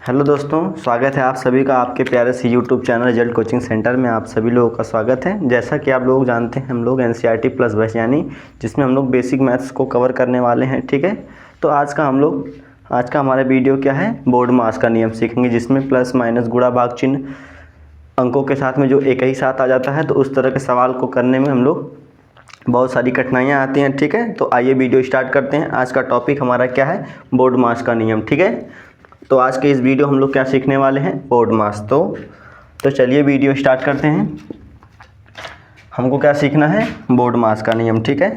Hello दोस्तों, स्वागत है आप सभी का आपके प्यारे से YouTube channel result coaching centre में। आप सभी लोगों का स्वागत है। जैसा कि आप लोग जानते हैं, हम लोग एनसीईआरटी प्लस बैच यानी जिसमें हम लोग बेसिक मैथ्स को कवर करने वाले हैं। ठीक है, तो आज का हमारा वीडियो क्या है, बोर्ड मास का नियम सीखेंगे, जिसमें प्लस माइनस गुणा भाग चिन्ह अंकों के साथ में जो एक ही साथ आ जाता है, तो उस तरह के सवाल को करने में हम लोग बहुत सारी कठिनाइयाँ आती हैं। ठीक है, तो आइए वीडियो स्टार्ट करते हैं। आज का टॉपिक हमारा क्या है, बोर्ड मास का नियम। ठीक है, तो आज के इस वीडियो हम लोग क्या सीखने वाले हैं, बोर्ड मास। तो चलिए वीडियो स्टार्ट करते हैं। हमको क्या सीखना है, बोर्ड मास का नियम। ठीक है,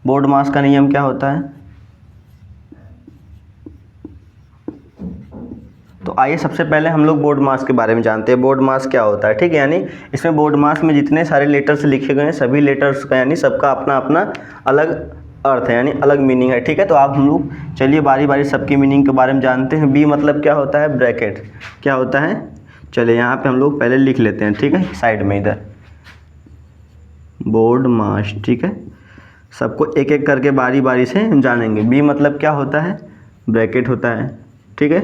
बोर्ड मास का नियम क्या होता है, तो आइए सबसे पहले हम लोग बोर्ड मास के बारे में जानते हैं। बोर्ड मास क्या होता है, ठीक है, यानी इसमें बोर्ड मास में जितने सारे लेटर्स लिखे गए हैं, सभी लेटर्स का यानी सबका अपना अपना अलग अर्थ है, यानी अलग मीनिंग है। ठीक है, तो आप हम लोग चलिए बारी बारी सबकी मीनिंग के बारे में जानते हैं। बी मतलब क्या होता है, ब्रैकेट। क्या होता है, चलिए यहाँ पे हम लोग पहले लिख लेते हैं। ठीक है, साइड में इधर बोर्ड मास। ठीक है, सबको एक एक करके बारी बारी से जानेंगे। बी मतलब क्या होता है, ब्रैकेट होता है। ठीक है,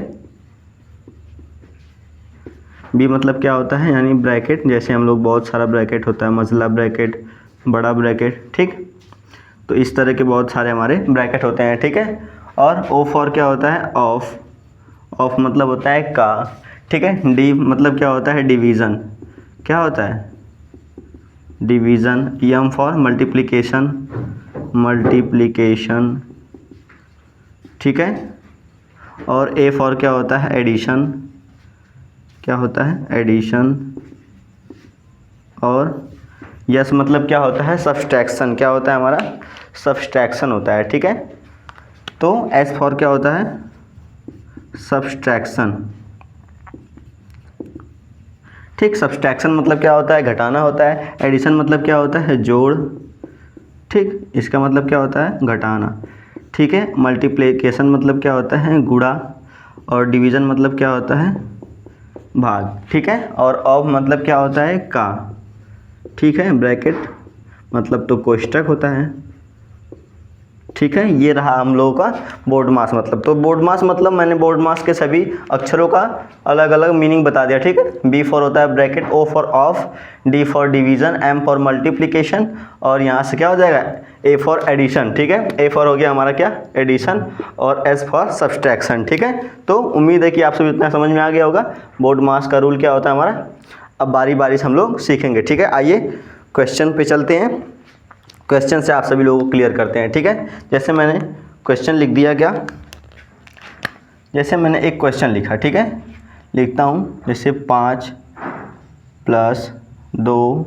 बी मतलब क्या होता है, यानी ब्रैकेट। जैसे हम लोग बहुत सारा ब्रैकेट होता है, मझला ब्रैकेट, बड़ा ब्रैकेट। ठीक, तो इस तरह के बहुत सारे हमारे ब्रैकेट होते हैं। ठीक है, और ओ फॉर क्या होता है, ऑफ। ऑफ मतलब होता है का। ठीक है, डी मतलब क्या होता है, डिवीज़न। क्या होता है, division. M for multiplication, multiplication. ठीक है, और ए फॉर क्या होता है, एडिशन। क्या होता है, एडिशन। और यस मतलब क्या होता है, सब्सट्रैक्शन। क्या होता है हमारा, सब्सट्रैक्शन होता है। ठीक है, तो एस फॉर क्या होता है, सब्सट्रैक्शन। ठीक, सब्सट्रैक्शन मतलब क्या होता है, घटाना होता है। एडिशन मतलब क्या होता है, जोड़। ठीक, इसका मतलब क्या होता है, घटाना। ठीक है, मल्टीप्लिकेशन मतलब क्या होता है, गुणा। और डिवीज़न मतलब क्या होता है, भाग। ठीक है, और ऑफ मतलब क्या होता है, का। ठीक है, ब्रैकेट मतलब तो कोष्ठक होता है। ठीक है, ये रहा हम लोगों का बोर्ड मास मतलब। तो बोर्ड मास मतलब मैंने बोर्ड मास के सभी अक्षरों का अलग अलग मीनिंग बता दिया। ठीक है, बी फॉर होता है bracket, O for of, D for division, M for multiplication, और यहाँ से क्या हो जाएगा, ए फॉर एडिशन। ठीक है, ए फॉर हो गया हमारा क्या, एडिशन, और एस फॉर सब्सट्रैक्शन। ठीक है, तो उम्मीद है कि आप सब इतना समझ में आ गया होगा बोर्ड मास का रूल क्या होता है हमारा। अब बारी बारी से हम लोग सीखेंगे। ठीक है, आइए क्वेश्चन पे चलते हैं। क्वेश्चन से आप सभी लोगों को क्लियर करते हैं। ठीक है, जैसे मैंने क्वेश्चन लिख दिया, क्या, जैसे मैंने एक क्वेश्चन लिखा। ठीक है, लिखता हूँ, जैसे 5 + 2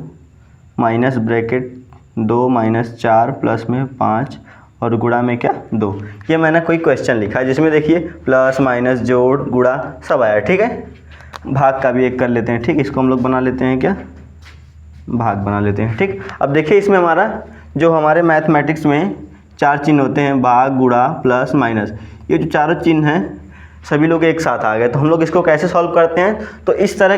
माइनस ब्रैकेट 2 - 4 प्लस में 5 और गुणा में क्या, 2। ये मैंने कोई क्वेश्चन लिखा है जिसमें देखिए प्लस माइनस जोड़ गुणा सब आया। ठीक है, भाग का भी एक कर लेते हैं। ठीक, इसको हम लोग बना लेते हैं, क्या, भाग बना लेते हैं। ठीक, अब देखिए इसमें हमारा जो हमारे मैथमेटिक्स में 4 चिन्ह होते हैं, भाग, गुणा, प्लस, माइनस, ये जो चारों चिन्ह हैं सभी लोग एक साथ आ गए। तो हम लोग इसको कैसे सॉल्व करते हैं, तो इस तरह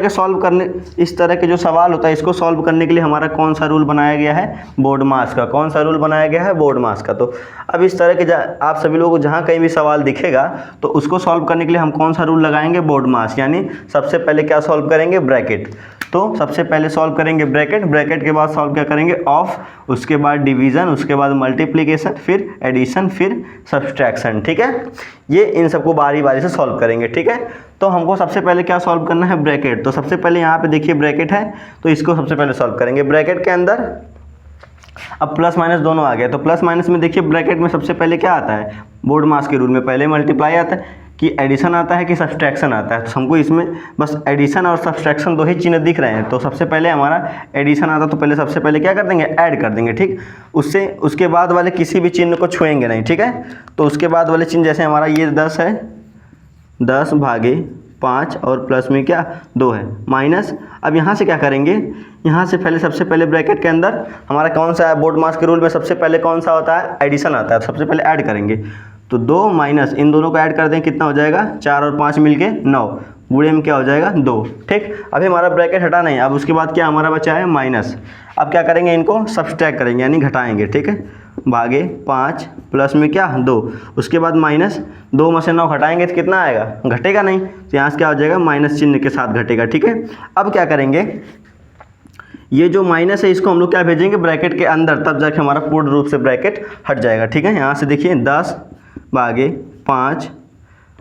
के जो सवाल होता है, इसको सॉल्व करने के लिए हमारा कौन सा रूल बनाया गया है, बोर्ड मास का। कौन सा रूल बनाया गया है, बोर्ड मास का। तो अब इस तरह के आप सभी लोगों को जहाँ कहीं भी सवाल दिखेगा तो उसको सॉल्व करने के लिए हम कौन सा रूल लगाएंगे, बोर्ड मास। यानी सबसे पहले क्या सॉल्व करेंगे, ब्रैकेट। तो सबसे पहले सॉल्व करेंगे ब्रैकेट, ब्रैकेट के बाद सॉल्व क्या करेंगे, ऑफ, उसके बाद डिवीज़न, उसके बाद मल्टीप्लिकेशन, फिर एडिशन, फिर सब्सट्रैक्शन। ठीक है, ये इन सबको बारी बारी से सॉल्व करेंगे। ठीक है, तो हमको सबसे पहले क्या सॉल्व करना है, ब्रैकेट। तो सबसे पहले यहाँ पे देखिए ब्रैकेट है, तो इसको सबसे पहले सॉल्व करेंगे। ब्रैकेट के अंदर अब प्लस माइनस दोनों आ गए, तो प्लस माइनस में देखिए ब्रैकेट में सबसे पहले क्या आता है, बोर्ड मास के रूल में पहले मल्टीप्लाई आता है, कि एडिशन आता है कि सब्सट्रैक्शन आता है। तो हमको इसमें बस एडिशन और सब्सट्रैक्शन दो ही चिन्ह दिख रहे हैं, तो सबसे पहले हमारा एडिशन आता, तो पहले सबसे पहले क्या कर देंगे, ऐड कर देंगे। ठीक, उससे उसके बाद वाले किसी भी चिन्ह को छुएंगे नहीं। ठीक है, तो उसके बाद वाले चिन्ह, जैसे हमारा ये 10 है, 10 भागे 5 और प्लस में क्या, 2 है, माइनस। अब यहाँ से क्या करेंगे, यहाँ से पहले सबसे पहले ब्रैकेट के अंदर हमारा कौन सा है, बोर्ड मास के रूल में सबसे पहले कौन सा होता है, एडिशन आता है। सबसे पहले ऐड करेंगे, तो 2 माइनस इन दोनों को ऐड कर दें, कितना हो जाएगा, 4 और 5 मिलके 9, गुणे में क्या हो जाएगा, 2। ठीक, अभी हमारा ब्रैकेट हटा नहीं, अब उसके बाद क्या हमारा बचा है, माइनस। अब क्या करेंगे, इनको सब्सट्रैक्ट करेंगे यानी घटाएंगे। ठीक है, भागे 5 प्लस में क्या 2, उसके बाद माइनस 2 में से 9 घटाएंगे तो कितना आएगा, घटेगा नहीं, तो यहाँ से क्या हो जाएगा माइनस चिन्ह के साथ घटेगा। ठीक है, अब क्या करेंगे, ये जो माइनस है इसको हम लोग क्या भेजेंगे ब्रैकेट के अंदर, तब जाके हमारा पूर्ण रूप से ब्रैकेट हट जाएगा। ठीक है, यहाँ से देखिए 10 भागे 5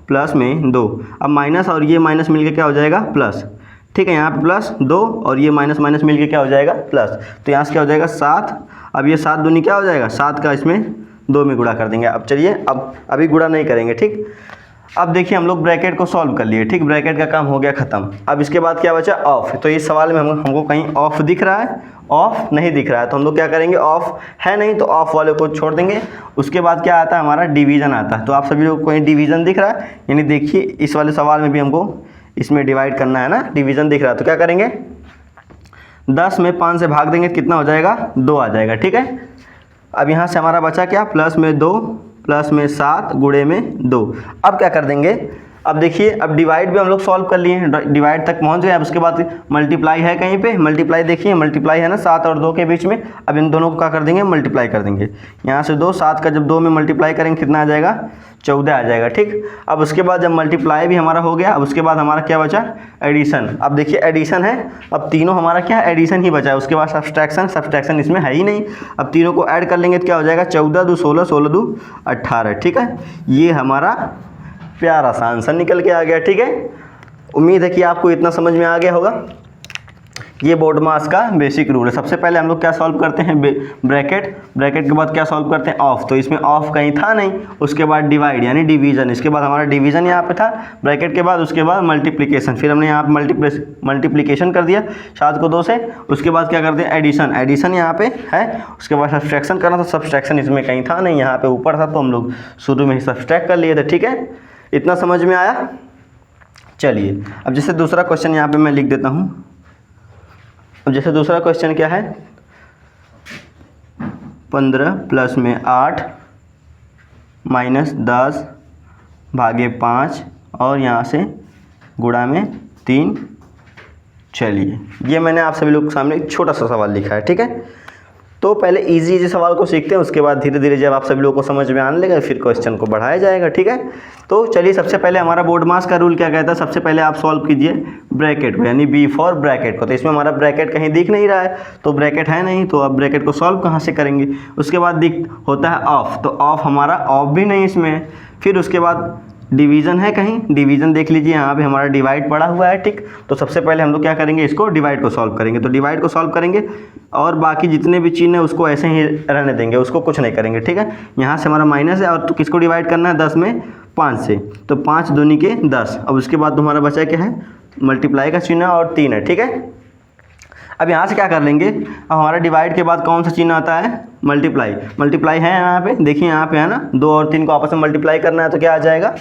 प्लस में 2, अब माइनस और ये माइनस मिलके क्या हो जाएगा प्लस। ठीक है, यहाँ पे प्लस 2 और ये माइनस माइनस मिलके क्या हो जाएगा प्लस, तो यहाँ से क्या हो जाएगा 7। अब ये 7 दूनी क्या हो जाएगा 7 का इसमें 2 में गुणा कर देंगे। अब चलिए अब अभी गुणा नहीं करेंगे। ठीक, अब देखिए हम लोग ब्रैकेट को सॉल्व कर लिए। ठीक, ब्रैकेट का काम हो गया ख़त्म। अब इसके बाद क्या बचा ऑफ, तो इस सवाल में हमको कहीं ऑफ दिख रहा है, ऑफ नहीं दिख रहा है, तो हम लोग क्या करेंगे, ऑफ है नहीं तो ऑफ वाले को छोड़ देंगे। उसके बाद क्या आता है हमारा डिवीज़न आता है, तो आप सभी लोग को कहीं डिवीज़न दिख रहा है, यानी देखिए इस वाले सवाल में भी हमको इसमें डिवाइड करना है ना, डिवीज़न दिख रहा है, तो क्या करेंगे 10 में 5 से भाग देंगे तो कितना हो जाएगा 2 आ जाएगा। ठीक है, अब यहाँ से हमारा बचा क्या प्लस में 2 प्लस में 7 गुणे में 2। अब क्या कर देंगे, अब देखिए अब डिवाइड भी हम लोग सॉल्व कर लिए हैं, डिवाइड तक पहुँच गए। अब उसके बाद मल्टीप्लाई है कहीं पे, मल्टीप्लाई देखिए मल्टीप्लाई है ना 7 और 2 के बीच में, अब इन दोनों को क्या कर देंगे मल्टीप्लाई कर देंगे। यहाँ से 2 7 का जब 2 में मल्टीप्लाई करेंगे कितना आ जाएगा 14 आ जाएगा। ठीक, अब उसके बाद जब मल्टीप्लाई भी हमारा हो गया, अब उसके बाद हमारा क्या बचा एडिशन। अब देखिए एडिशन है, अब तीनों हमारा क्या एडिशन ही बचा है, उसके बाद सब्सट्रैक्शन, सब्सट्रैक्शन इसमें है ही नहीं। अब तीनों को ऐड कर लेंगे तो क्या हो जाएगा 14 2 16 16 2 18। ठीक है, ये हमारा प्यारा सा आंसर निकल के आ गया। ठीक है, उम्मीद है कि आपको इतना समझ में आ गया होगा। ये बोर्ड मास का बेसिक रूल है। सबसे पहले हम लोग क्या सॉल्व करते हैं ब्रैकेट, ब्रैकेट के बाद क्या सॉल्व करते हैं ऑफ, तो इसमें ऑफ कहीं था नहीं। उसके बाद डिवाइड यानी डिवीजन, इसके बाद हमारा डिवीजन यहाँ पे था ब्रैकेट के बाद, उसके बाद मल्टीप्लिकेशन, फिर हमने यहाँ पे मल्टीप्लिकेशन कर दिया 7 को 2 से। उसके बाद क्या करते हैं एडिशन, एडिशन यहाँ पे है। उसके बाद सब्सट्रैक्शन करना था, सब्सट्रैक्शन इसमें कहीं था नहीं, यहाँ पे ऊपर था, तो हम लोग शुरू में ही सब्सट्रैक्ट कर लिए थे। ठीक है, इतना समझ में आया। चलिए अब जैसे दूसरा क्वेश्चन यहाँ पे मैं लिख देता हूँ। अब जैसे दूसरा क्वेश्चन क्या है, 15 प्लस में 8 माइनस 10 भागे 5 और यहाँ से गुणा में 3। चलिए ये मैंने आप सभी लोग के सामने एक छोटा सा सवाल लिखा है। ठीक है, तो पहले इजी सवाल को सीखते हैं, उसके बाद धीरे धीरे जब आप सभी लोगों को समझ में आने लगेगा फिर क्वेश्चन को बढ़ाया जाएगा। ठीक है, तो चलिए सबसे पहले हमारा बोर्ड मास का रूल क्या कहता है, सबसे पहले आप सॉल्व कीजिए ब्रैकेट को, यानी बी फॉर ब्रैकेट को। तो इसमें हमारा ब्रैकेट कहीं दिख नहीं रहा है, तो ब्रैकेट है नहीं, तो अब ब्रैकेट को सॉल्व कहाँ से करेंगे। उसके बाद होता है ऑफ, तो ऑफ हमारा ऑफ भी नहीं इसमें। फिर उसके बाद डिवीज़न है कहीं, डिवीज़न देख लीजिए यहाँ पे हमारा डिवाइड पड़ा हुआ है। ठीक, तो सबसे पहले हम लोग क्या करेंगे, इसको डिवाइड को सॉल्व करेंगे। तो डिवाइड को सॉल्व करेंगे और बाकी जितने भी चिन्ह है उसको ऐसे ही रहने देंगे, उसको कुछ नहीं करेंगे। ठीक है, यहाँ से हमारा माइनस है और तो किसको डिवाइड करना है 10 में 5 से, तो 5 दूनी के 10। अब उसके बाद तुम्हारा बचा क्या है मल्टीप्लाई का चिन्ह और 3 है। ठीक है, अब यहाँ से क्या कर लेंगे, अब हमारा डिवाइड के बाद कौन सा चिन्ह आता है मल्टीप्लाई, मल्टीप्लाई है यहाँ पे, देखिए यहाँ पे है ना 2 और 3 को आपस में मल्टीप्लाई करना है, तो क्या आ जाएगा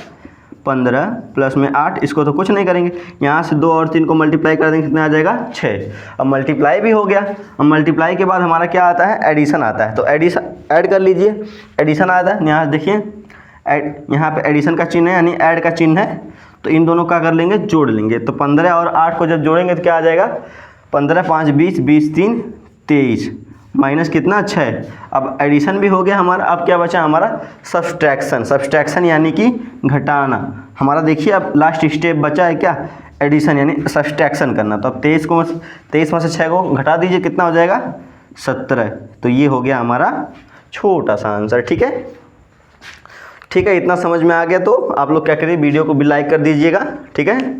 15 प्लस में 8, इसको तो कुछ नहीं करेंगे। यहाँ से 2 और 3 को मल्टीप्लाई कर देंगे कितना आ जाएगा 6। अब मल्टीप्लाई भी हो गया। अब मल्टीप्लाई के बाद हमारा क्या आता है एडिशन आता है, तो एडिशन ऐड कर लीजिए, एडिशन आता है। यहाँ देखिए यहाँ पे एडिशन का चिन्ह है यानी ऐड का चिन्ह है, तो इन दोनों का कर लेंगे जोड़ लेंगे। तो 15 और 8 को जब जोड़ेंगे तो क्या आ जाएगा 15 5 20 20 3 23 माइनस कितना 6। अब एडिशन भी हो गया हमारा। अब क्या बचा हमारा सब्सट्रैक्शन, सब्सट्रैक्शन यानी कि घटाना। हमारा देखिए अब लास्ट स्टेप बचा है क्या एडिशन यानी सब्सट्रैक्शन करना। तो अब 23 में से 6 को घटा दीजिए, कितना हो जाएगा 17। तो ये हो गया हमारा छोटा सा आंसर। ठीक है, ठीक है, इतना समझ में आ गया तो आप लोग क्या करिए वीडियो को भी लाइक कर दीजिएगा। ठीक है,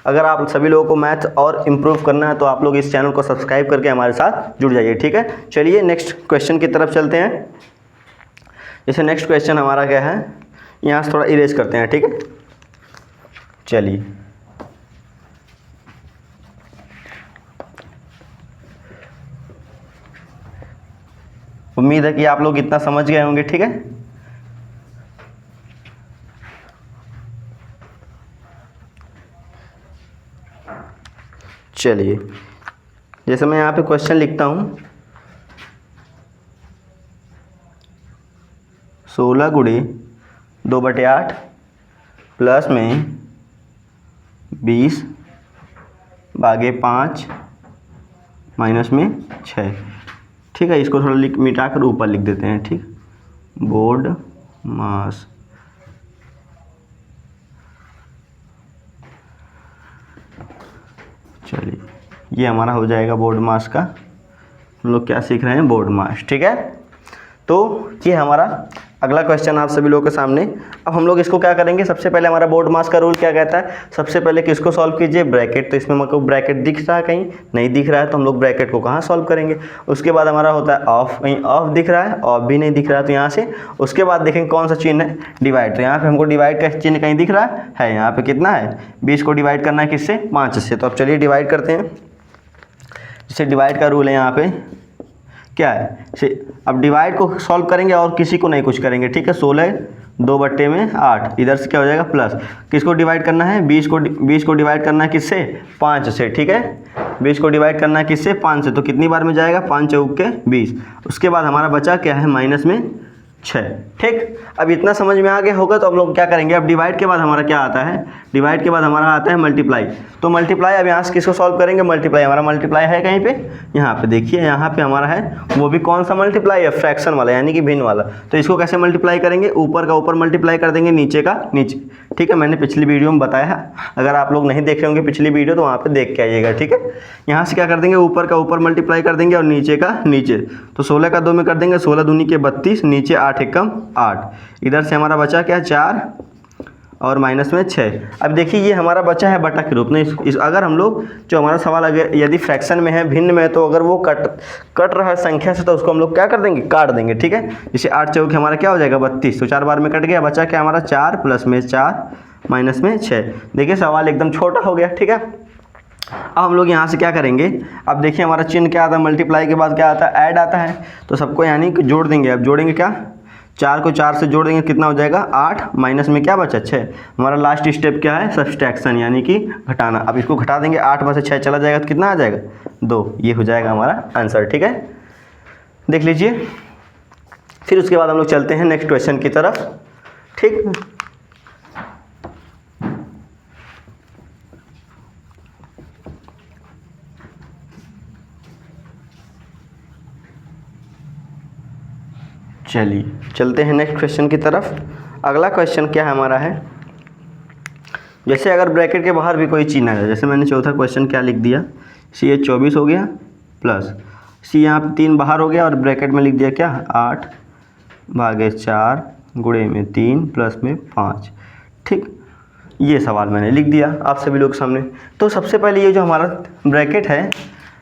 अगर आप सभी लोगों को मैथ और इम्प्रूव करना है तो आप लोग इस चैनल को सब्सक्राइब करके हमारे साथ जुड़ जाइए। ठीक है, चलिए नेक्स्ट क्वेश्चन की तरफ चलते हैं। जैसे नेक्स्ट क्वेश्चन हमारा क्या है, यहाँ से थोड़ा इरेज करते हैं। ठीक है, चलिए उम्मीद है कि आप लोग इतना समझ गए होंगे। ठीक है, चलिए जैसे मैं यहाँ पे क्वेश्चन लिखता हूँ 16 गुणे 2/8 प्लस में 20 भागे 5 माइनस में 6। ठीक है, इसको थोड़ा मिटा कर ऊपर लिख देते हैं। ठीक, बोर्ड मास। चलिए ये हमारा हो जाएगा बोर्ड मास का। हम लोग क्या सीख रहे हैं, बोर्ड मास, ठीक है। तो ये हमारा अगला क्वेश्चन आप सभी लोगों के सामने। अब हम लोग इसको क्या करेंगे, सबसे पहले हमारा बोर्ड मास का रूल क्या कहता है, सबसे पहले किसको सॉल्व कीजिए, ब्रैकेट। तो इसमें हमको ब्रैकेट दिख रहा है, कहीं नहीं दिख रहा है तो हम लोग ब्रैकेट को कहाँ सॉल्व करेंगे। उसके बाद हमारा होता है ऑफ, कहीं ऑफ दिख रहा है, ऑफ भी नहीं दिख रहा है तो यहाँ से। उसके बाद देखेंगे कौन सा चिन्ह है, डिवाइड। तो यहाँ पे हमको डिवाइड का चिन्ह कहीं दिख रहा है, यहाँ पे कितना है 20 को डिवाइड करना है किससे, 5 से। तो अब चलिए डिवाइड करते हैं। जैसे डिवाइड का रूल है यहाँ पे क्या है, अब डिवाइड को सॉल्व करेंगे और किसी को नहीं कुछ करेंगे, ठीक है। 16 2/8, इधर से क्या हो जाएगा प्लस, किसको डिवाइड करना है, 20 को डिवाइड करना है किससे, 5 से, ठीक है। 20 को डिवाइड करना है किससे, 5 से। तो कितनी बार में जाएगा, 5 चौक के 20। उसके बाद हमारा बचा क्या है, माइनस में 6, ठीक। अब इतना समझ में आ गया होगा। तो हम लोग क्या करेंगे, अब डिवाइड के बाद हमारा क्या आता है, डिवाइड के बाद हमारा आता है मल्टीप्लाई। तो मल्टीप्लाई अब यहाँ से किसको सॉल्व करेंगे, मल्टीप्लाई। हमारा मल्टीप्लाई है कहीं पे, यहाँ पे देखिए, यहाँ पे हमारा है, वो भी कौन सा मल्टीप्लाई है, फ्रैक्शन वाला, यानी कि भिन्न वाला। तो इसको कैसे मल्टीप्लाई करेंगे, ऊपर का ऊपर मल्टीप्लाई कर देंगे, नीचे का नीचे, ठीक है। मैंने पिछली वीडियो में बताया है, अगर आप लोग नहीं देखे होंगे पिछली वीडियो तो वहाँ पर देख के आइएगा, ठीक है। यहाँ से क्या कर देंगे, ऊपर का ऊपर मल्टीप्लाई कर देंगे और नीचे का नीचे। तो 16 का 2 में कर देंगे, 16 दूनी के 32, नीचे 8 एकम 8। इधर से हमारा बचा क्या, 4 और माइनस में 6। अब देखिए ये हमारा बचा है बटा के रूप में। अगर हम लोग जो हमारा सवाल अगर यदि फ्रैक्शन में है, भिन्न में है, तो अगर वो कट रहा है संख्या से, तो उसको हम लोग क्या कर देंगे, काट देंगे, ठीक है। जैसे 8 चौक हमारा क्या हो जाएगा 32, तो 4 बार में कट गया, बचा क्या हमारा 4 प्लस में 4 माइनस में 6। देखिए सवाल एकदम छोटा हो गया, ठीक है। अब हम लोग यहाँ से क्या करेंगे, अब देखिए हमारा चिन्ह क्या आता है, मल्टीप्लाई के बाद क्या आता है, ऐड आता है। तो सबको यानी कि जोड़ देंगे। अब जोड़ेंगे क्या, 4 को 4 से जोड़ देंगे, कितना हो जाएगा 8, माइनस में क्या बचा 6। हमारा लास्ट स्टेप क्या है, सब्सट्रैक्शन, यानी कि घटाना। अब इसको घटा देंगे, 8 में से 6 चला जाएगा तो कितना आ जाएगा 2। ये हो जाएगा हमारा आंसर, ठीक है। देख लीजिए। फिर उसके बाद हम लोग चलते हैं नेक्स्ट क्वेश्चन की तरफ, ठीक। चलिए चलते हैं नेक्स्ट क्वेश्चन की तरफ। अगला क्वेश्चन क्या हमारा है, जैसे अगर ब्रैकेट के बाहर भी कोई चिन्ह है, जैसे मैंने चौथा क्वेश्चन क्या लिख दिया, सी ये 24 हो गया, प्लस सी यहाँ पे 3 बाहर हो गया और ब्रैकेट में लिख दिया क्या 8 भागे 4 गुणे में 3 प्लस में 5, ठीक। ये सवाल मैंने लिख दिया आप सभी लोग के सामने। तो सबसे पहले ये जो हमारा ब्रैकेट है,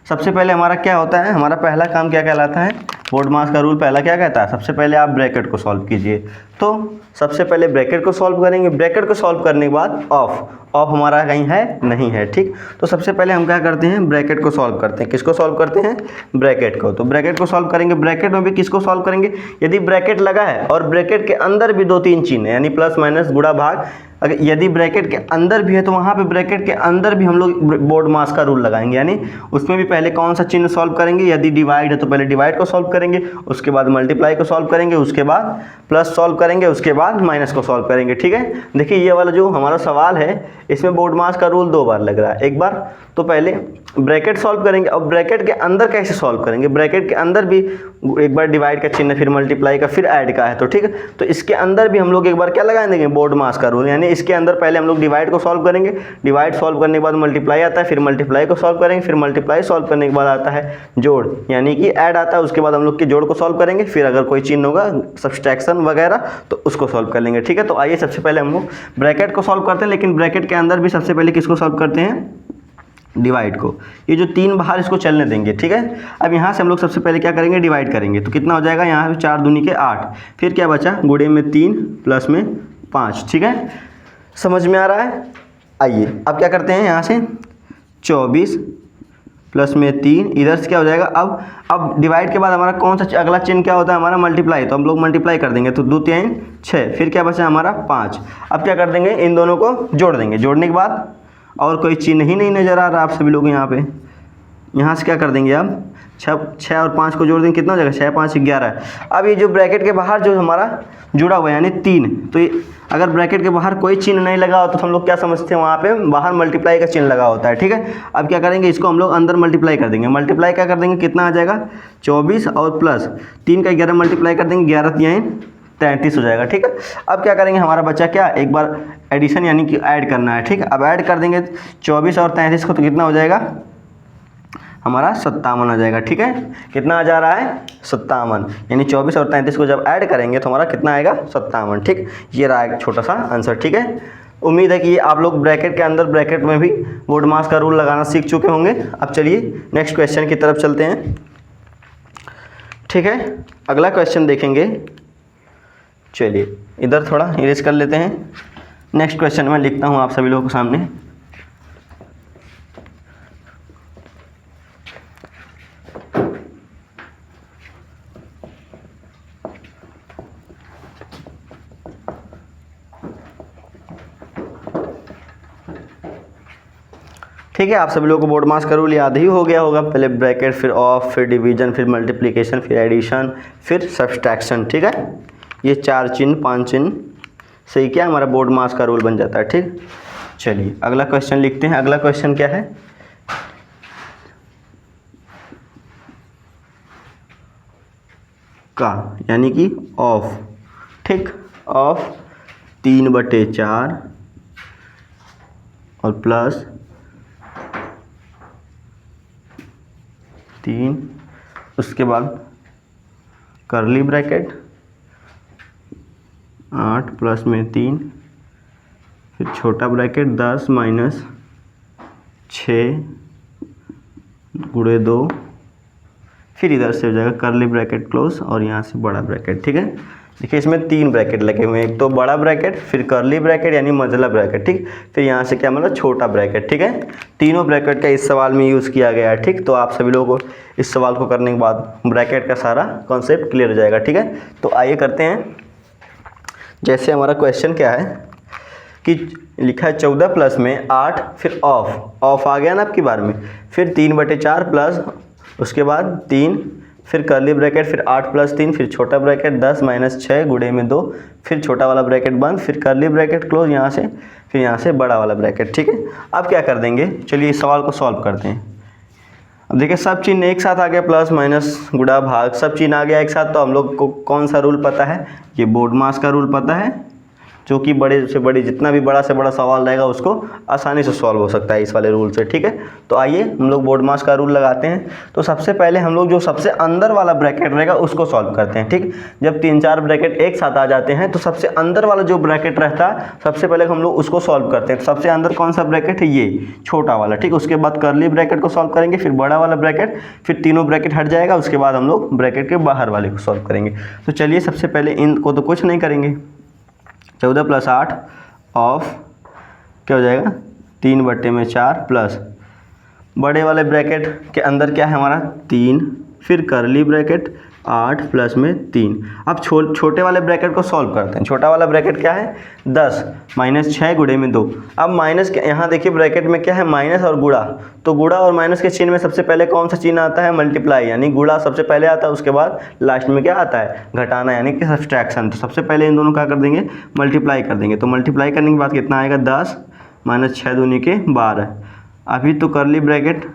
सबसे पहले हमारा क्या होता है, हमारा पहला काम क्या कहलाता है, बोर्ड मास का रूल पहला क्या कहता है, सबसे पहले आप ब्रैकेट को सॉल्व कीजिए। तो सबसे पहले ब्रैकेट को सॉल्व करेंगे। ब्रैकेट को सॉल्व करने के बाद ऑफ हमारा कहीं है, नहीं है, ठीक। तो सबसे पहले हम क्या करते हैं, ब्रैकेट को सॉल्व करते हैं। किसको सॉल्व करते हैं, ब्रैकेट को। तो ब्रैकेट को सॉल्व करेंगे, ब्रैकेट में भी किसको सॉल्व करेंगे, यदि ब्रैकेट लगा है और ब्रैकेट के अंदर भी 2-3 चिन्ह है, यानी प्लस माइनस गुणा भाग, अगर यदि ब्रैकेट के अंदर भी है तो वहाँ पे ब्रैकेट के अंदर भी हम लोग बोर्ड मास का रूल लगाएंगे, यानी उसमें भी पहले कौन सा चिन्ह सॉल्व करेंगे, यदि डिवाइड है तो पहले डिवाइड को सॉल्व करेंगे, उसके बाद मल्टीप्लाई को सॉल्व करेंगे, उसके बाद प्लस सॉल्व करेंगे, उसके बाद माइनस को सॉल्व करेंगे, ठीक है। देखिए ये वाला जो हमारा सवाल है, इसमें बोर्ड मास का रूल 2 बार लग रहा है। एक बार तो पहले ब्रैकेट सॉल्व करेंगे और ब्रैकेट के अंदर कैसे सॉल्व करेंगे, ब्रैकेट के अंदर भी एक बार डिवाइड का चिन्ह, फिर मल्टीप्लाई का, फिर ऐड का है, तो ठीक है। तो इसके अंदर भी हम लोग एक बार क्या लगा देंगे, बोर्ड मास का रूल, यानी इसके अंदर पहले हम लोग डिवाइड को सॉल्व करेंगे, डिवाइड सॉल्व करने के बाद मल्टीप्लाई आता है, फिर मल्टीप्लाई को सॉल्व करेंगे, फिर मल्टीप्लाई सॉल्व करने के बाद आता है जोड़, यानी कि ऐड आता है। उसके बाद हम लोग के जोड़ को सॉल्व करेंगे, फिर अगर कोई चिन्ह होगा सब्सट्रैक्शन वगैरह तो उसको सॉल्व कर लेंगे, ठीक है। तो आइए सबसे पहले हम लोग ब्रैकेट को सॉल्व करते हैं, लेकिन ब्रैकेट के अंदर भी सबसे पहले किसको सॉल्व करते हैं, डिवाइड को। ये जो 3 बाहर इसको चलने देंगे, ठीक है। अब यहाँ से हम लोग सबसे पहले क्या करेंगे, डिवाइड करेंगे। तो कितना हो जाएगा, यहाँ पे 4 दूनी के 8, फिर क्या बचा गुणे में 3 प्लस में 5, ठीक है। समझ में आ रहा है। आइए अब क्या करते हैं, यहाँ से 24 प्लस में 3, इधर से क्या हो जाएगा, अब डिवाइड के बाद हमारा कौन सा अगला चिन्ह क्या होता है, हमारा मल्टीप्लाई। तो हम लोग मल्टीप्लाई कर देंगे, तो 2 3 6, फिर क्या बचा हमारा 5। अब क्या कर देंगे, इन दोनों को जोड़ देंगे। जोड़ने के बाद और कोई चिन्ह ही नहीं नज़र आ रहा आप सभी लोग यहाँ पे, यहाँ से क्या कर देंगे, अब 6 और 5 को जोड़ देंगे, कितना हो जाएगा 6 5 11। अब ये जो ब्रैकेट के बाहर जो हमारा जुड़ा हुआ है यानी 3, तो ये अगर ब्रैकेट के बाहर कोई चिन्ह नहीं लगा होता तो हम लोग क्या समझते हैं, वहाँ पे बाहर मल्टीप्लाई का चिन्ह लगा होता है, ठीक है। अब क्या करेंगे, इसको हम लोग अंदर मल्टीप्लाई कर देंगे। मल्टीप्लाई क्या कर देंगे, कितना आ जाएगा 24 और प्लस 3 का 11 मल्टीप्लाई कर देंगे, 11 3 33 हो जाएगा। ठीक है, अब क्या करेंगे, हमारा बच्चा क्या, एक बार एडिशन यानी कि ऐड करना है। ठीक है, अब ऐड कर देंगे 24 और 33 को, तो कितना हो जाएगा हमारा 57 आ जाएगा। ठीक है, कितना आ जा रहा है 57, यानी 24 और 33 को जब ऐड करेंगे तो हमारा कितना आएगा 57। ठीक, ये रहा एक छोटा सा आंसर। ठीक है, उम्मीद है कि आप लोग ब्रैकेट के अंदर ब्रैकेट में भी बोर्ड मास का रूल लगाना सीख चुके होंगे। अब चलिए नेक्स्ट क्वेश्चन की तरफ चलते हैं। ठीक है, अगला क्वेश्चन देखेंगे। चलिए इधर थोड़ा इरेज कर लेते हैं। नेक्स्ट क्वेश्चन मैं लिखता हूँ आप सभी लोगों के सामने। ठीक है, आप सभी लोगों को बोर्ड मास का रूल याद ही हो गया होगा। पहले ब्रैकेट, फिर ऑफ, फिर डिवीजन, फिर मल्टीप्लिकेशन, फिर एडिशन, फिर सब्सट्रैक्शन। ठीक है, ये 4 चिन्ह 5 चिन्ह से ही क्या हमारा बोर्ड मास का रूल बन जाता है। ठीक, चलिए अगला क्वेश्चन लिखते हैं। अगला क्वेश्चन क्या है, का यानी कि ऑफ। ठीक, ऑफ 3/4 और प्लस 3, उसके बाद करली ब्रैकेट 8 प्लस में 3, फिर छोटा ब्रैकेट 10 माइनस 6 गुणे 2, फिर इधर से हो जाएगा करली ब्रैकेट क्लोज और यहाँ से बड़ा ब्रैकेट। ठीक है, देखिए इसमें 3 ब्रैकेट लगे हुए हैं, एक तो बड़ा ब्रैकेट, फिर करली ब्रैकेट यानी मंझला ब्रैकेट। ठीक, फिर यहाँ से क्या मतलब छोटा ब्रैकेट। ठीक है, तीनों ब्रैकेट का इस सवाल में यूज़ किया गया है। ठीक, तो आप सभी लोगों को इस सवाल को करने के बाद ब्रैकेट का सारा कॉन्सेप्ट क्लियर हो जाएगा। ठीक है, तो आइए करते हैं। जैसे हमारा क्वेश्चन क्या है कि लिखा है 14 प्लस में 8, फिर ऑफ आ गया ना आपकी बार में, फिर 3/4 प्लस उसके बाद 3, फिर करली ब्रैकेट, फिर 8 प्लस 3, फिर छोटा ब्रैकेट 10 माइनस 6 गुणे में 2, फिर छोटा वाला ब्रैकेट बंद, फिर करली ब्रैकेट क्लोज यहाँ से, फिर यहाँ से बड़ा वाला ब्रैकेट। ठीक है, अब क्या कर देंगे, चलिए इस सवाल को सॉल्व करते हैं। अब देखिए सब चिन्ह एक साथ आ गया, प्लस माइनस गुणा भाग सब चिन्ह आ गया एक साथ। तो हम लोग को कौन सा रूल पता है, ये बोर्ड मास का रूल पता है, जो कि बड़े से बड़ी जितना भी बड़ा से बड़ा सवाल रहेगा उसको आसानी से सॉल्व हो सकता है इस वाले रूल से। ठीक है, तो आइए हम लोग बोर्ड मास का रूल लगाते हैं। तो सबसे पहले हम लोग जो सबसे अंदर वाला ब्रैकेट रहेगा उसको सॉल्व करते हैं। ठीक, जब 3-4 ब्रैकेट एक साथ आ जाते हैं तो सबसे अंदर वाला जो ब्रैकेट रहता है सबसे पहले हम लोग उसको सॉल्व करते हैं। तो सबसे अंदर कौन सा ब्रैकेट है, ये छोटा वाला। ठीक, उसके बाद करली ब्रैकेट को सॉल्व करेंगे, फिर बड़ा वाला ब्रैकेट, फिर तीनों ब्रैकेट हट जाएगा, उसके बाद हम लोग ब्रैकेट के बाहर वाले को सॉल्व करेंगे। तो चलिए सबसे पहले इनको तो कुछ नहीं करेंगे, 14 प्लस 8 ऑफ क्या हो जाएगा 3/4 प्लस बड़े वाले ब्रैकेट के अंदर क्या है हमारा 3, फिर करली ब्रैकेट 8 प्लस में 3। अब छोटे वाले ब्रैकेट को सॉल्व करते हैं। छोटा वाला ब्रैकेट क्या है 10 माइनस 6 गुणे में 2। अब माइनस के यहाँ देखिए ब्रैकेट में क्या है माइनस और गुणा, तो गुणा और माइनस के चिन्ह में सबसे पहले कौन सा चिन्ह आता है, मल्टीप्लाई, यानी गुणा सबसे पहले आता है, उसके बाद लास्ट में क्या आता है घटाना यानी कि सब्सट्रैक्शन। तो सबसे पहले इन दोनों क्या कर देंगे मल्टीप्लाई कर देंगे। तो मल्टीप्लाई करने के बाद कितना आएगा 10 माइनस 6 दूनी के 12। अभी तो करली ब्रैकेट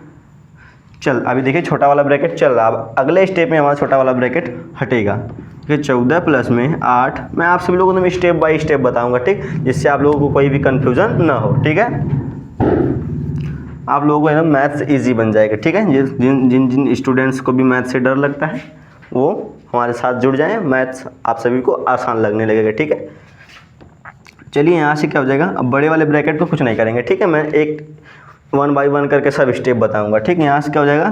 चल, अभी देखिए छोटा वाला ब्रैकेट चल रहा, अब अगले स्टेप में हमारा छोटा वाला ब्रैकेट हटेगा। फिर 14 प्लस में 8, मैं आप सभी लोगों को मैं स्टेप बाय स्टेप बताऊंगा। ठीक, जिससे आप लोगों को कोई भी कंफ्यूजन ना हो। ठीक है, आप लोगों को एकदम मैथ्स इजी बन जाएगा। ठीक है, जिन जिन जिन स्टूडेंट्स को भी मैथ्स से डर लगता है वो हमारे साथ जुड़ जाएं, मैथ्स आप सभी को आसान लगने लगेगा। ठीक है, चलिए यहाँ से क्या हो जाएगा, अब बड़े वाले ब्रैकेट को कुछ नहीं करेंगे। ठीक है, मैं एक 1 बाई 1 करके सब स्टेप बताऊंगा। ठीक, यहाँ से क्या हो जाएगा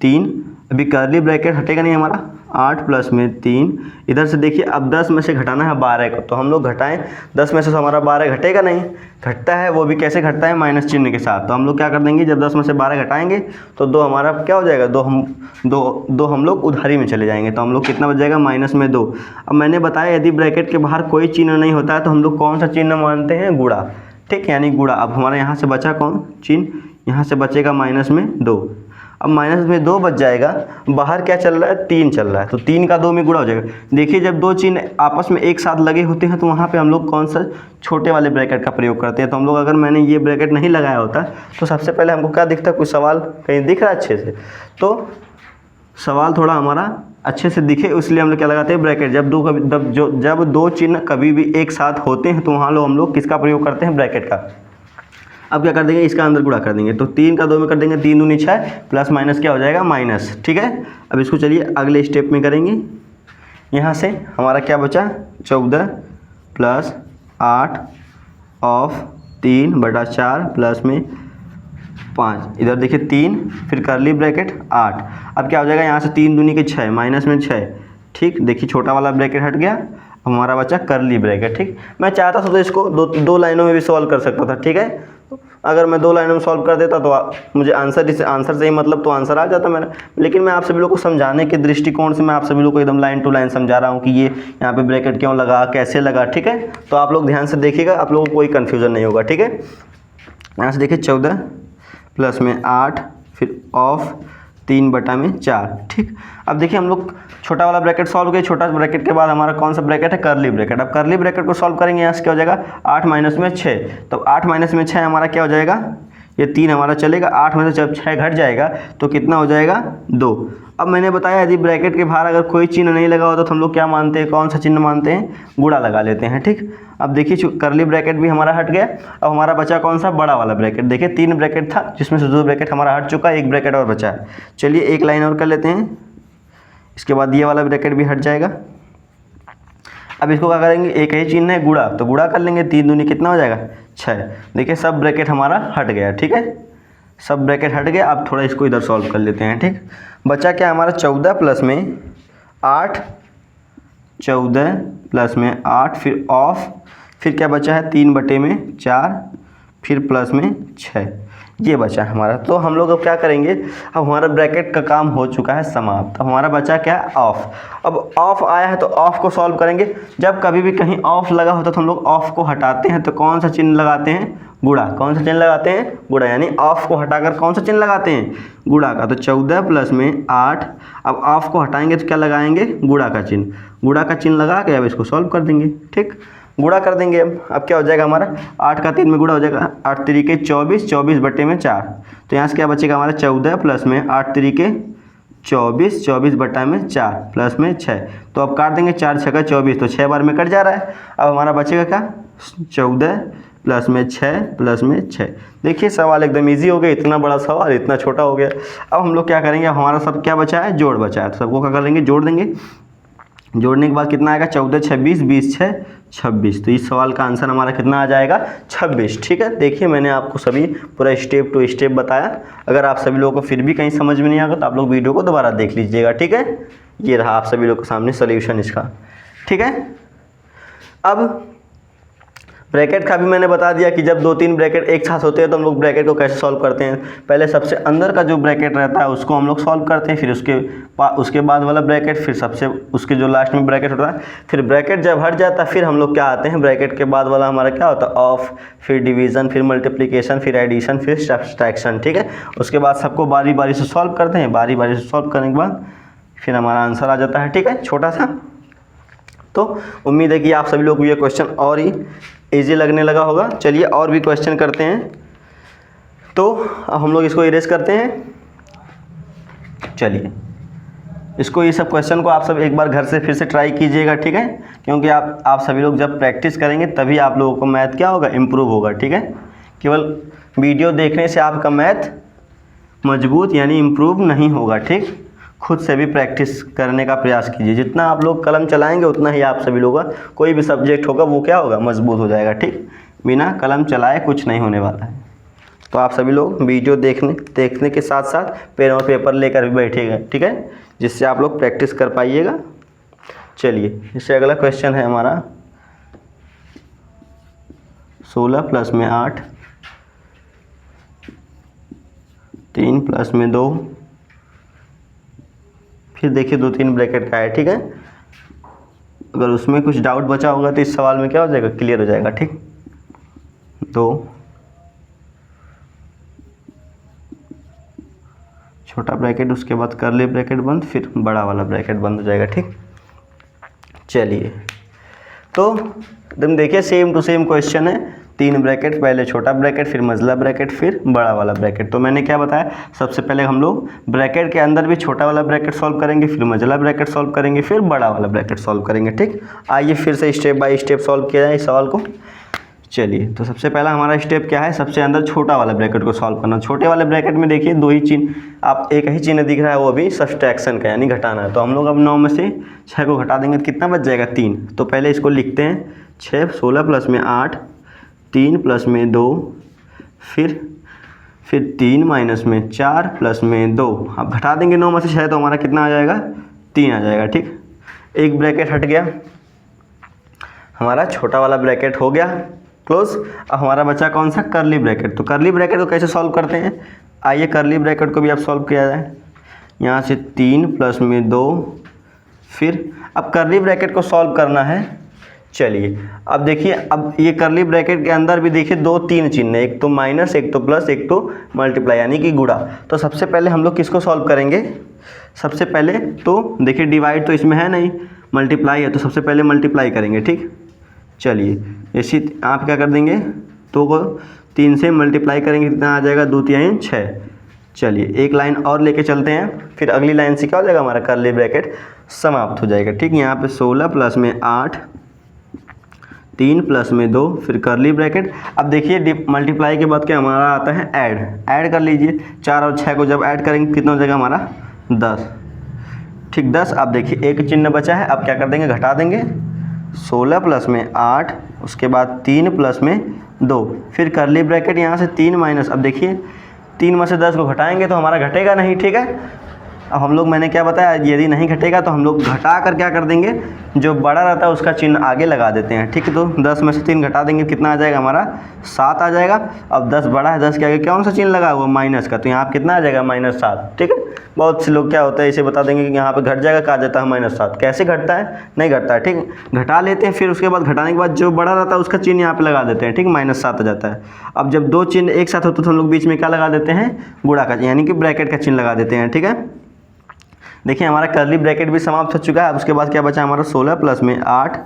3, अभी करली ब्रैकेट हटेगा नहीं हमारा 8 प्लस में 3। इधर से देखिए अब 10 में से घटाना है 12 को, तो हम लोग घटाएं 10 में से तो हमारा 12 घटेगा नहीं, घटता है वो भी कैसे घटता है माइनस चिन्ह के साथ। तो हम लोग क्या कर देंगे जब 10 में से 12 घटाएंगे तो 2 हमारा क्या हो जाएगा, दो हम लोग उधारी में चले जाएंगे। तो हम लोग कितना बच जाएगा माइनस में 2। अब मैंने बताया यदि ब्रैकेट के बाहर कोई चिन्ह नहीं होता है तो हम लोग कौन सा चिन्ह मानते हैं गुणा। ठीक, यानी गुणा। अब हमारे यहाँ से बचा कौन चिन्ह, यहाँ से बचेगा माइनस में 2। अब माइनस में 2 बच जाएगा, बाहर क्या चल रहा है 3 चल रहा है, तो 3 का 2 में गुणा हो जाएगा। देखिए जब दो चिन्ह आपस में एक साथ लगे होते हैं तो वहाँ पे हम लोग कौन सा छोटे वाले ब्रैकेट का प्रयोग करते हैं। तो हम लोग अगर मैंने ये ब्रैकेट नहीं लगाया होता तो सबसे पहले हमको क्या दिखता, कोई सवाल कहीं दिख रहा है अच्छे से, तो सवाल थोड़ा हमारा अच्छे से दिखे इसलिए हम लोग क्या लगाते हैं ब्रैकेट। जब दो चिन्ह कभी भी एक साथ होते हैं तो वहाँ लोग हम लोग किसका प्रयोग करते हैं, ब्रैकेट का। अब क्या कर देंगे, इसका अंदर गुणा कर देंगे, तो 3 का 2 में कर देंगे, 3 दूनी 6 प्लस माइनस क्या हो जाएगा, माइनस। ठीक है, अब इसको चलिए अगले स्टेप में करेंगे। यहाँ से हमारा क्या बचा, 14 प्लस 8 ऑफ 3/4 प्लस में 5, इधर देखिए 3 फिर करली ब्रैकेट 8। अब क्या हो जाएगा, यहाँ से 3 दूनी के 6 माइनस में 6। ठीक, देखिए छोटा वाला ब्रैकेट हट गया, अब हमारा बचा करली ब्रैकेट। ठीक, मैं चाहता था तो इसको दो लाइनों में भी सॉल्व कर सकता था। ठीक है, अगर मैं 2 लाइनों में सॉल्व कर देता तो मुझे आंसर से ही मतलब तो आंसर आ जाता मेरा। लेकिन मैं आप सभी लोगों को समझाने के दृष्टिकोण से मैं आप सभी लोगों को एकदम लाइन टू लाइन समझा रहा हूँ कि ये यहाँ पे ब्रैकेट क्यों लगा, कैसे लगा। ठीक है, तो आप लोग ध्यान से देखिएगा, आप लोगों को कोई कन्फ्यूज़न नहीं होगा। ठीक है, यहाँ से देखिए 14 प्लस में 8 फिर ऑफ 3/4। ठीक, अब देखिए हम लोग छोटा वाला ब्रैकेट सॉल्व किए, छोटा ब्रैकेट के बाद हमारा कौन सा ब्रैकेट है, करली ब्रैकेट। अब करली ब्रैकेट को सॉल्व करेंगे, यहाँ से क्या हो जाएगा, 8 माइनस में 6, तो 8 माइनस में 6 हमारा क्या हो जाएगा, ये 3 हमारा चलेगा। 8 में से जब 6 घट जाएगा तो कितना हो जाएगा, 2। अब मैंने बताया यदि ब्रैकेट के बाहर अगर कोई चिन्ह नहीं लगा होता तो हम लोग क्या मानते हैं, कौन सा चिन्ह मानते हैं, गुणा लगा लेते हैं। ठीक, अब देखिए करली ब्रैकेट भी हमारा हट गया, अब हमारा बचा कौन सा, बड़ा वाला ब्रैकेट। देखिए 3 ब्रैकेट था जिसमें से 2 ब्रैकेट हमारा हट चुका है, 1 ब्रैकेट और बचा है। चलिए एक लाइन और कर लेते हैं, इसके बाद ये वाला ब्रैकेट भी हट जाएगा। अब इसको क्या करेंगे, एक ही चिन्ह है गुणा, तो गुणा कर लेंगे, 3 दूनी कितना हो जाएगा, 6। देखिए सब ब्रैकेट हमारा हट गया। ठीक है, सब ब्रैकेट हट गया। अब थोड़ा इसको इधर सॉल्व कर लेते हैं। ठीक, बचा क्या हमारा, 14 प्लस में 8, 14 प्लस में 8 फिर ऑफ, फिर क्या बचा है, 3/4 फिर प्लस में 6, ये बचा हमारा। तो हम लोग अब क्या करेंगे, अब हमारा ब्रैकेट का काम हो चुका है समाप्त। अब हमारा बचा क्या है, ऑफ। अब ऑफ आया है तो ऑफ को सॉल्व करेंगे। जब कभी भी कहीं ऑफ लगा होता तो हम लोग ऑफ को हटाते हैं, तो कौन सा चिन्ह लगाते हैं, गुणा। कौन सा चिन्ह लगाते हैं, गुणा, यानी ऑफ को हटाकर कौन सा चिन्ह लगाते हैं, गुणा का। तो 14 प्लस में 8, अब ऑफ को हटाएंगे तो क्या लगाएंगे, गुणा का चिन्ह। गुणा का चिन्ह लगा के अब इसको सॉल्व कर देंगे। ठीक, गुणा कर देंगे। अब क्या हो जाएगा हमारा, 8 का 3 में गुणा हो जाएगा, 8 तरीके 24, 24/4। तो यहाँ से क्या बचेगा हमारा, 14 प्लस में 8 तरीके 24, 24/4 प्लस में 6। तो अब काट देंगे, 4 6 का 24, तो 6 बार में कट जा रहा है। अब हमारा बचेगा क्या, 14 प्लस में 6 प्लस में 6। देखिए सवाल एकदम इजी हो गया, इतना बड़ा सवाल इतना छोटा हो गया। अब हम लोग क्या करेंगे, हमारा सब क्या बचा है, जोड़ बचा है, तो सबको क्या करेंगे, जोड़ देंगे। जोड़ने के बाद कितना आएगा, 14 26 20 6 26। तो इस सवाल का आंसर हमारा कितना आ जाएगा, 26। ठीक है, देखिए मैंने आपको सभी पूरा स्टेप टू स्टेप बताया। अगर आप सभी लोगों को फिर भी कहीं समझ में नहीं आएगा तो आप लोग वीडियो को दोबारा देख लीजिएगा। ठीक है, ये रहा आप सभी लोगों के सामने सॉल्यूशन इसका। ठीक है, अब ब्रैकेट का भी मैंने बता दिया कि जब 2-3 ब्रैकेट एक साथ होते हैं तो हम लोग ब्रैकेट को कैसे सॉल्व करते हैं। पहले सबसे अंदर का जो ब्रैकेट रहता है उसको हम लोग सॉल्व करते हैं, फिर उसके बाद वाला ब्रैकेट, फिर सबसे उसके जो लास्ट में ब्रैकेट होता है, फिर ब्रैकेट जब हट जाता है फिर हम लोग क्या आते हैं, ब्रैकेट के बाद वाला हमारा क्या होता है, ऑफ, फिर डिवीज़न, फिर मल्टीप्लिकेशन, फिर एडिशन, फिर सब्सट्रैक्शन। ठीक है, उसके बाद सबको बारी बारी से सॉल्व करते हैं। बारी बारी से सॉल्व करने के बाद फिर हमारा आंसर आ जाता है। ठीक है, छोटा सा। तो उम्मीद है कि आप सभी लोग को ये क्वेश्चन और ही ईजी लगने लगा होगा। चलिए और भी क्वेश्चन करते हैं। तो अब हम लोग इसको इरेज करते हैं। चलिए इसको, ये सब क्वेश्चन को आप सब एक बार घर से फिर से ट्राई कीजिएगा। ठीक है, क्योंकि आप सभी लोग जब प्रैक्टिस करेंगे तभी आप लोगों को मैथ क्या होगा, इम्प्रूव होगा। ठीक है, केवल वीडियो देखने से आपका मैथ मजबूत यानी इम्प्रूव नहीं होगा। ठीक, खुद से भी प्रैक्टिस करने का प्रयास कीजिए। जितना आप लोग कलम चलाएंगे उतना ही आप सभी लोगों का कोई भी सब्जेक्ट होगा वो क्या होगा, मजबूत हो जाएगा। ठीक, बिना कलम चलाए कुछ नहीं होने वाला है। तो आप सभी लोग वीडियो देखने के साथ साथ पेन और पेपर लेकर भी बैठिएगा। ठीक है, जिससे आप लोग प्रैक्टिस कर पाइएगा। चलिए इससे अगला क्वेश्चन है हमारा 16 प्लस में 8, 3 प्लस में 2, फिर देखिए 2-3 ब्रैकेट का है। ठीक है, अगर उसमें कुछ डाउट बचा होगा तो इस सवाल में क्या हो जाएगा, क्लियर हो जाएगा। ठीक, 2 छोटा ब्रैकेट, उसके बाद कर्ली ब्रैकेट बंद, फिर बड़ा वाला ब्रैकेट बंद हो जाएगा। ठीक, चलिए तो एकदम देखिए सेम टू सेम क्वेश्चन है। 3 ब्रैकेट, पहले छोटा ब्रैकेट फिर मझला ब्रैकेट फिर बड़ा वाला ब्रैकेट। तो मैंने क्या बताया, सबसे पहले हम लोग ब्रैकेट के अंदर भी छोटा वाला ब्रैकेट सॉल्व करेंगे, फिर मझला ब्रैकेट सॉल्व करेंगे, फिर बड़ा वाला ब्रैकेट सॉल्व करेंगे। ठीक, आइए फिर से स्टेप बाय स्टेप सॉल्व किया जाए इस सवाल को। चलिए, तो सबसे पहला हमारा स्टेप क्या है, सबसे अंदर छोटा वाला ब्रैकेट को सॉल्व करना। छोटे वाले ब्रैकेट में देखिए 2 ही चिन्ह, आप एक ही चिन्ह दिख रहा है, वो भी सब्सट्रैक्शन का यानी घटाना है। तो हम लोग अब 9 में से 6 को घटा देंगे तो कितना बच जाएगा, 3। तो पहले इसको लिखते हैं 6, 16 प्लस में 8, 3 प्लस में 2, फिर 3 माइनस में 4 प्लस में 2। अब घटा देंगे 9 में से 6 तो हमारा कितना आ जाएगा, 3 आ जाएगा। ठीक, एक ब्रैकेट हट गया, हमारा छोटा वाला ब्रैकेट हो गया क्लोज। अब हमारा बचा कौन सा, करली ब्रैकेट। तो करली ब्रैकेट को कैसे सॉल्व करते हैं, आइए करली ब्रैकेट को भी अब सॉल्व किया जाए। यहाँ से 3 प्लस में 2, फिर अब करली ब्रैकेट को सॉल्व करना है। चलिए अब देखिए, अब ये करली ब्रैकेट के अंदर भी देखिए 2-3 चिन्ह है, एक तो माइनस, एक तो प्लस, एक तो मल्टीप्लाई यानी कि गुणा। तो सबसे पहले हम लोग किसको सॉल्व करेंगे, सबसे पहले तो देखिए डिवाइड तो इसमें है नहीं, मल्टीप्लाई है, तो सबसे पहले मल्टीप्लाई करेंगे। ठीक, चलिए इसी आप क्या कर देंगे, 2 को 3 से मल्टीप्लाई करेंगे, कितना आ जाएगा, 2 3 6। चलिए एक लाइन और लेके चलते हैं, फिर अगली लाइन से क्या हो जाएगा, हमारा करली ब्रैकेट समाप्त हो जाएगा। ठीक, यहाँ पे 16 प्लस में 8, 3 प्लस में 2, फिर करली ब्रैकेट। अब देखिए मल्टीप्लाई के बाद क्या हमारा आता है, ऐड कर लीजिए। 4 और 6 को जब ऐड करेंगे कितना हो जाएगा हमारा, 10। ठीक, 10। अब देखिए एक चिन्ह बचा है, अब क्या कर देंगे, घटा देंगे। 16 प्लस में 8, उसके बाद 3 प्लस में 2, फिर करली ब्रैकेट, यहाँ से 3 माइनस। अब देखिए 3 में से 10 को घटाएंगे तो हमारा घटेगा नहीं। ठीक है, अब हम लोग, मैंने क्या बताया, यदि नहीं घटेगा तो हम लोग घटा कर क्या कर देंगे, जो बड़ा रहता है उसका चिन्ह आगे लगा देते हैं। ठीक है, तो 10 में से 3 घटा देंगे, कितना आ जाएगा हमारा, 7 आ जाएगा। अब 10 बड़ा है, 10 के आगे कौन सा चिन्ह लगा हुआ, माइनस का, तो यहाँ पर कितना आ जाएगा, -7। ठीक है, बहुत से लोग क्या होता है इसे बता देंगे कि यहाँ पे घट जाएगा, कहा जाता है -7। कैसे घटता है, नहीं घटता है। ठीक, घटा लेते हैं, फिर उसके बाद घटाने के बाद जो बड़ा रहता है उसका चिन्ह यहाँ पे लगा देते हैं। ठीक, -7 आ जाता है। अब जब 2 चिन्ह एक साथ होते हैं तो हम लोग बीच में क्या लगा देते हैं, गुणा का यानी कि ब्रैकेट का चिन्ह लगा देते हैं। ठीक है, देखिए हमारा करली ब्रैकेट भी समाप्त हो चुका है। अब उसके बाद क्या बचा हमारा, 16 प्लस में 8।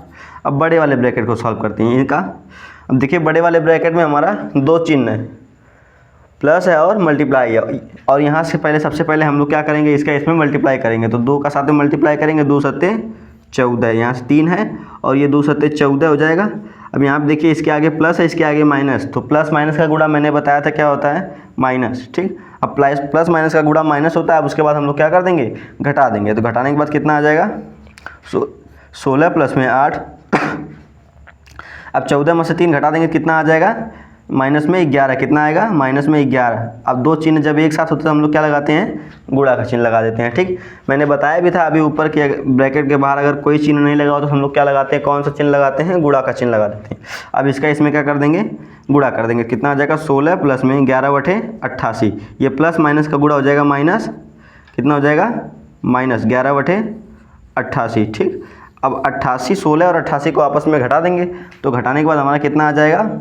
अब बड़े वाले ब्रैकेट को सॉल्व करते हैं इनका। अब देखिए बड़े वाले ब्रैकेट में हमारा 2 चिन्ह है, प्लस है और मल्टीप्लाई है। और यहाँ से पहले, सबसे पहले हम लोग क्या करेंगे, इसका इसमें मल्टीप्लाई करेंगे। तो 2 का साथ में मल्टीप्लाई करेंगे, 2 सत्ते 14, यहाँ से 3 है और ये 2 सत्ते 14 हो जाएगा। अब यहाँ पे देखिए इसके आगे प्लस है, इसके आगे माइनस, तो प्लस माइनस का गुणा मैंने बताया था क्या होता है, माइनस। ठीक, अब प्लस माइनस का गुणा माइनस होता है। अब उसके बाद हम लोग क्या कर देंगे, घटा देंगे। तो घटाने के बाद कितना आ जाएगा, 16 प्लस में 8। अब 14 में से 3 घटा देंगे, कितना आ जाएगा, माइनस में 11। कितना आएगा, माइनस में 11। अब 2 चिन्ह जब एक साथ होते हैं तो हम लोग क्या लगाते हैं, गुणा का चिन्ह लगा देते हैं। ठीक, मैंने बताया भी था अभी ऊपर के ब्रैकेट के बाहर अगर कोई चिन्ह नहीं लगा हो तो हम लोग क्या लगाते हैं, कौन सा चिन्ह लगाते हैं, गुणा का चिन्ह लगा देते हैं। अब इसका इसमें क्या कर देंगे, गुणा कर देंगे। कितना आ जाएगा, 16 प्लस में 11/88। ये प्लस माइनस का गुणा हो जाएगा माइनस, कितना हो जाएगा, -11/88। ठीक, अब 88, 16 और 88 को आपस में घटा देंगे। तो घटाने के बाद हमारा कितना आ जाएगा,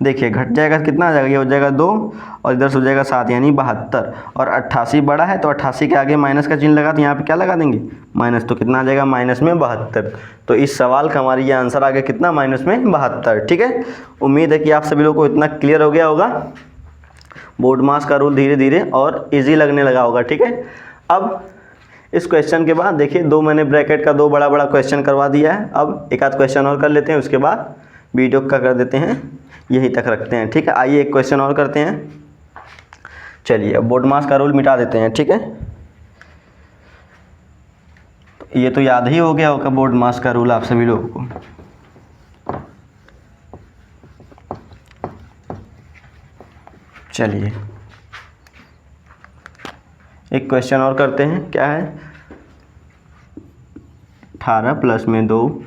देखिए घट जाएगा, कितना आ जाएगा, ये हो जाएगा 2 और इधर से हो जाएगा 7 यानी 72। और 88 बड़ा है तो 88 के आगे माइनस का चिन्ह लगा, तो यहाँ पे क्या लगा देंगे, माइनस। तो कितना आ जाएगा, माइनस में 72। तो इस सवाल का हमारी ये आंसर आ गया कितना, माइनस में 72। ठीक है, उम्मीद है कि आप सभी लोगों को इतना क्लियर हो गया होगा। बोर्ड मास का रूल धीरे धीरे और ईजी लगने लगा होगा। ठीक है, अब इस क्वेश्चन के बाद देखिए 2 मैंने ब्रैकेट का 2 बड़ा क्वेश्चन करवा दिया है। अब एक आध क्वेश्चन और कर लेते हैं, उसके बाद वीडियो का कर देते हैं, यहीं तक रखते हैं। ठीक है, आइए एक क्वेश्चन और करते हैं। चलिए अब बोर्ड मास का रूल मिटा देते हैं। ठीक है, तो ये तो याद ही हो गया होगा बोर्ड मास का रूल आप सभी लोगों को। चलिए एक क्वेश्चन और करते हैं, क्या है, 18 प्लस में 2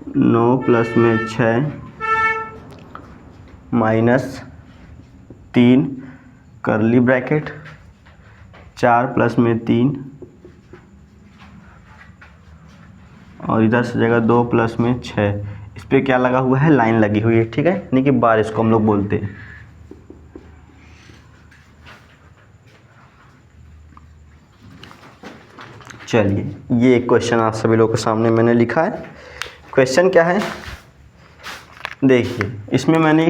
9 प्लस में 6 -3 करली ब्रैकेट 4 प्लस में 3 और इधर से जगह 2 प्लस में 6। इस पर क्या लगा हुआ है, लाइन लगी हुई है। ठीक है, यानी कि बार इसको हम लोग बोलते हैं। चलिए ये एक क्वेश्चन आप सभी लोगों के सामने मैंने लिखा है। क्वेश्चन क्या है, देखिए इसमें मैंने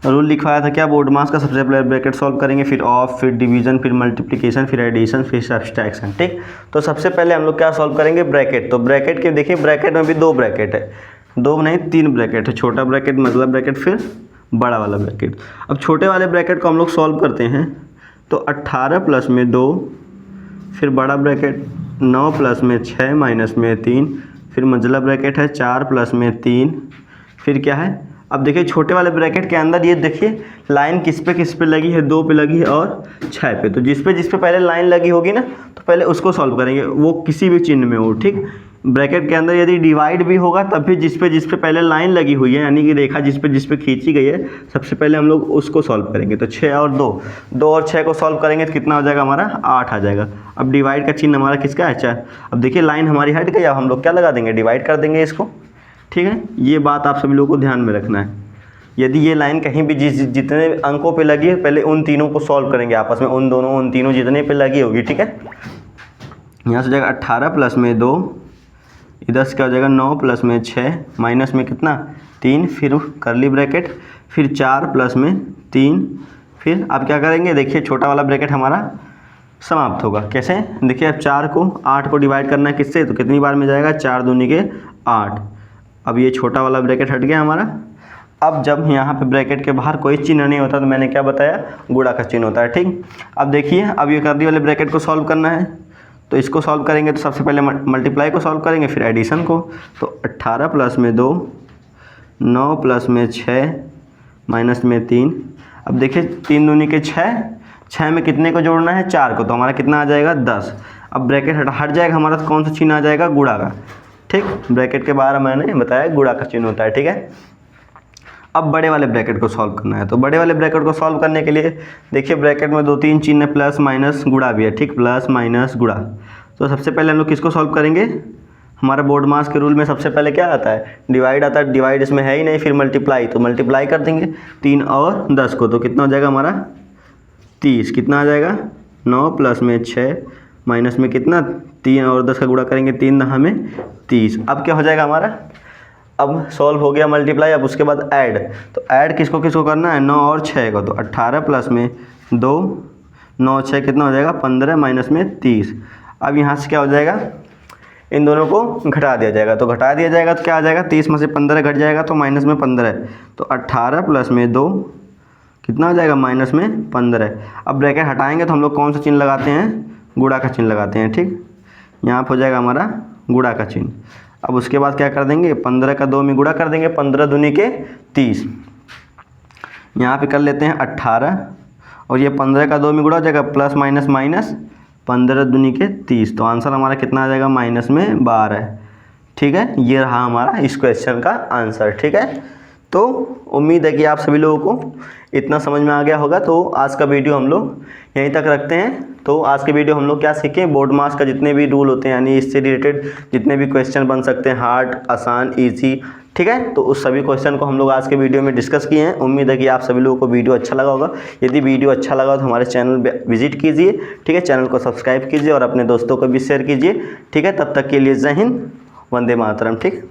रूल लिखवाया था क्या, बोर्ड मास का सबसे पहले ब्रैकेट सॉल्व करेंगे, फिर ऑफ, फिर डिवीजन, फिर मल्टीप्लिकेशन, फिर एडिशन, फिर सब्सट्रैक्शन। ठीक, तो सबसे पहले हम लोग क्या सॉल्व करेंगे, ब्रैकेट। तो ब्रैकेट के देखिए ब्रैकेट में भी दो ब्रैकेट है, दो नहीं तीन ब्रैकेट है, छोटा ब्रैकेट मतलब ब्रैकेट फिर बड़ा वाला ब्रैकेट। अब छोटे वाले ब्रैकेट को हम लोग सॉल्व करते हैं तो 18 प्लस में 2, फिर बड़ा ब्रैकेट 9 प्लस में 6 माइनस में 3, फिर मंझला ब्रैकेट है 4 प्लस में 3, फिर क्या है। अब देखिए छोटे वाले ब्रैकेट के अंदर ये देखिए लाइन किस पे लगी है, 2 पे लगी है और 6 पे। तो जिस पे पहले लाइन लगी होगी ना तो पहले उसको सॉल्व करेंगे, वो किसी भी चिन्ह में हो। ठीक, ब्रैकेट के अंदर यदि डिवाइड भी होगा तब भी जिस पे पहले लाइन लगी हुई है, यानी कि रेखा जिस पे खींची गई है, सबसे पहले हम लोग उसको सॉल्व करेंगे। तो 6 और 2 और 6 को सॉल्व करेंगे तो कितना हो जाएगा हमारा, 8 आ जाएगा। अब डिवाइड का चिन्ह हमारा किसका है, 4। अब देखिए लाइन हमारी हट गई, अब हम लोग क्या लगा देंगे, डिवाइड कर देंगे इसको। ठीक है, ये बात आप सभी लोगों को ध्यान में रखना है। यदि ये लाइन कहीं भी जितने अंकों पे लगी है पहले उन तीनों को सॉल्व करेंगे आपस में, उन तीनों जितने पे लगी होगी। ठीक है, यहाँ से हो जाएगा 18 प्लस में 2, इधर से क्या हो जाएगा 9 प्लस में 6 माइनस में कितना 3, फिर करली ब्रैकेट, फिर 4 प्लस में 3, फिर आप क्या करेंगे, देखिए छोटा वाला ब्रैकेट हमारा समाप्त होगा। कैसे, देखिए अब 4 को 8 को डिवाइड करना है किससे, तो कितनी बार में जाएगा, 4 दूनी के 8। अब ये छोटा वाला ब्रैकेट हट गया हमारा। अब जब यहाँ पे ब्रैकेट के बाहर कोई चिन्ह नहीं होता तो मैंने क्या बताया, गुणा का चिन्ह होता है। ठीक, अब देखिए अब ये करली वाले ब्रैकेट को सॉल्व करना है तो इसको सॉल्व करेंगे तो सबसे पहले मल्टीप्लाई को सॉल्व करेंगे, फिर एडिशन को। तो 18 प्लस में 2, 9 प्लस में 6 माइनस में 3। अब देखिए 3 दूनी के 6 में कितने को जोड़ना है, 4 को, तो हमारा कितना आ जाएगा 10। अब ब्रैकेट हट जाएगा हमारा, तो कौन सा चिन्ह आ जाएगा, गुणा का। ठीक, ब्रैकेट के बाहर मैंने बताया गुणा का चिन्ह होता है। ठीक है, अब बड़े वाले ब्रैकेट को सॉल्व करना है। तो बड़े वाले ब्रैकेट को सॉल्व करने के लिए देखिए ब्रैकेट में 2-3 चिन्ह प्लस माइनस गुणा भी है। ठीक, प्लस माइनस गुणा। तो सबसे पहले हम लोग किसको सॉल्व करेंगे, हमारा बोर्ड मास के रूल में सबसे पहले क्या आता है, डिवाइड आता है। डिवाइड इसमें है ही नहीं, फिर मल्टीप्लाई, तो मल्टीप्लाई कर देंगे 3 और 10 को, तो कितना हो जाएगा हमारा 30। कितना आ जाएगा, 9 प्लस में 6 माइनस में कितना 3 और 10 का गुणा करेंगे, 3 10 में 30। अब क्या हो जाएगा हमारा, अब सॉल्व हो गया मल्टीप्लाई। अब उसके बाद ऐड, तो ऐड किसको किसको करना है, 9 और 6 को। तो 18 प्लस में 2, 9 6 कितना हो जाएगा 15 माइनस में 30। अब यहाँ से क्या हो जाएगा, इन दोनों को घटा दिया जाएगा। तो घटा दिया जाएगा तो क्या आ जाएगा, 30 में से 15 घट जाएगा तो माइनस में 15। तो 18 प्लस में 2 कितना हो जाएगा, माइनस में 15। अब ब्रैकेट हटाएंगे तो हम लोग कौन सा चिन्ह लगाते हैं, गुणा का चिन्ह लगाते हैं। ठीक, यहाँ पर हो जाएगा हमारा गुणा का चिन्ह। अब उसके बाद क्या कर देंगे, 15 का 2 में गुणा कर देंगे, 15 दूनी के 30। यहाँ पे कर लेते हैं 18 और ये 15 का 2 में गुणा हो जाएगा, प्लस माइनस माइनस, 15 दूनी के 30। तो आंसर हमारा कितना आ जाएगा, माइनस में 12। ठीक है, ये रहा हमारा इस क्वेश्चन का आंसर। ठीक है, तो उम्मीद है कि आप सभी लोगों को इतना समझ में आ गया होगा। तो आज का वीडियो हम लोग यहीं तक रखते हैं। तो आज के वीडियो हम लोग क्या सीखें, बोर्ड मास का जितने भी रूल होते हैं, यानी इससे रिलेटेड जितने भी क्वेश्चन बन सकते हैं, हार्ड, आसान, ईजी। ठीक है, तो उस सभी क्वेश्चन को हम लोग आज के वीडियो में डिस्कस किए हैं। उम्मीद है कि आप सभी लोगों को वीडियो अच्छा लगा होगा। यदि वीडियो अच्छा लगा तो हमारे चैनल विजिट कीजिए। ठीक है, चैनल को सब्सक्राइब कीजिए और अपने दोस्तों को भी शेयर कीजिए। ठीक है, तब तक के लिए जय हिंद, वंदे मातरम। ठीक।